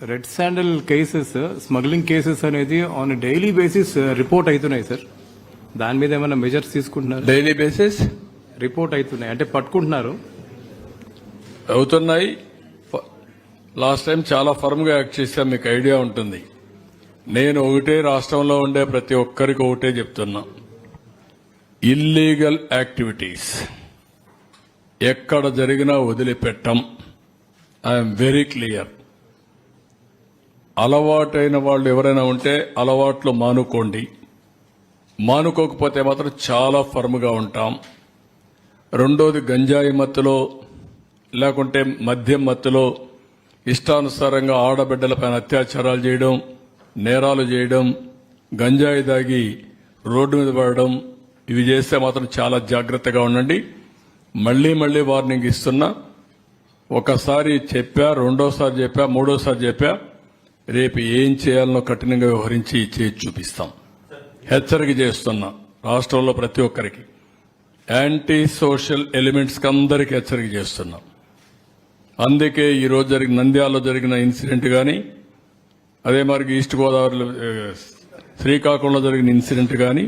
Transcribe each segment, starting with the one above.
Red sandal cases, smuggling cases అనేది on daily basis report అవుతున్నాయి sir. దాని మీద ఏమైనా మెజర్స్ తీసుకుంటున్నారు? డైలీ బేసిస్ రిపోర్ట్ అవుతున్నాయి అంటే పట్టుకుంటున్నారు, అవుతున్నాయి. లాస్ట్ టైం చాలా ఫర్మ్ గా యాక్ట్ చేశాం, మీకు ఐడియా ఉంటుంది. నేను ఒకటే రాష్ట్రంలో ఉండే ప్రతి ఒక్కరికి ఒకటే చెప్తున్నా, ఇల్లీగల్ యాక్టివిటీస్ ఎక్కడ జరిగినా వదిలిపెట్టం. I'm very clear. అలవాటైన వాళ్ళు ఎవరైనా ఉంటే అలవాట్లు మానుకోండి, మానుకోకపోతే మాత్రం చాలా ఫర్మ్గా ఉంటాం. రెండోది, గంజాయి మత్తులో లేకుంటే మద్యం మత్తులో ఇష్టానుసారంగా ఆడబిడ్డలపైన అత్యాచారాలు చేయడం, నేరాలు చేయడం, గంజాయి దాగి రోడ్డు మీద పడడం, ఇవి చేస్తే మాత్రం చాలా జాగ్రత్తగా ఉండండి. మళ్లీ మళ్లీ వార్నింగ్ ఇస్తున్నా. ఒకసారి చెప్పా, రెండోసారి చెప్పా, మూడోసారి చెప్పా, రేపు ఏం చేయాలనో కఠినంగా వ్యవహరించి చేసి చూపిస్తాం. హెచ్చరిక చేస్తున్నా రాష్ట్రంలో ప్రతి ఒక్కరికి, యాంటీ సోషల్ ఎలిమెంట్స్ కి అందరికీ హెచ్చరిక చేస్తున్నాం. అందుకే ఈ రోజు జరిగిన నంద్యాలలో జరిగిన ఇన్సిడెంట్ కానీ, అదే మరి ఈస్ట్ గోదావరిలో శ్రీకాకుళంలో జరిగిన ఇన్సిడెంట్ కానీ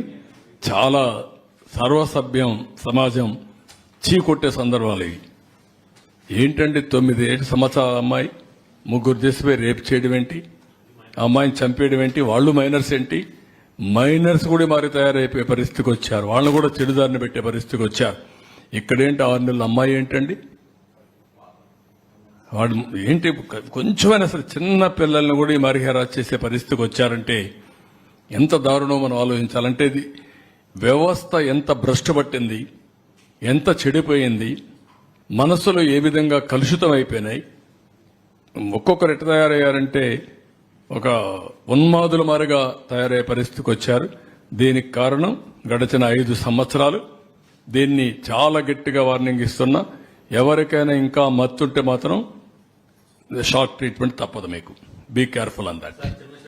చాలా సర్వసభ్యం సమాజం చీకొట్టే సందర్భాలు ఇవి. ఏంటంటే 9 సంవత్సరాల అమ్మాయి, ముగ్గురు చేసిపోయి రేపు చేయడం ఏంటి, అమ్మాయిని చంపేయడం ఏంటి, వాళ్ళు మైనర్స్ ఏంటి, మైనర్స్ కూడా మారి తయారైపోయే పరిస్థితికి వచ్చారు, వాళ్ళని కూడా చెడుదారిని పెట్టే పరిస్థితికి వచ్చారు. ఇక్కడేంటి 6 నెలల అమ్మాయి ఏంటండి, వాడు ఏంటి, కొంచెమైనా సరే చిన్న పిల్లల్ని కూడా ఈ మరి హెరాస్ చేసే పరిస్థితికి వచ్చారంటే ఎంత దారుణం మనం ఆలోచించాలంటే. ఇది వ్యవస్థ ఎంత భ్రష్టు పట్టింది, ఎంత చెడిపోయింది, మనసులో ఏ విధంగా కలుషితం అయిపోయినాయి. ఒక్కొక్కరు ఎట్లా తయారయ్యారంటే ఒక ఉన్మాదుల మారిగా తయారయ్యే పరిస్థితికి వచ్చారు. దీనికి కారణం గడిచిన 5 సంవత్సరాలు. దీన్ని చాలా గట్టిగా వార్నింగ్ ఇస్తున్నా. ఎవరికైనా ఇంకా మత్తుంటే మాత్రం షాక్ ట్రీట్మెంట్ తప్పదు. మీకు బీ కేర్ఫుల్ అన్ దట్.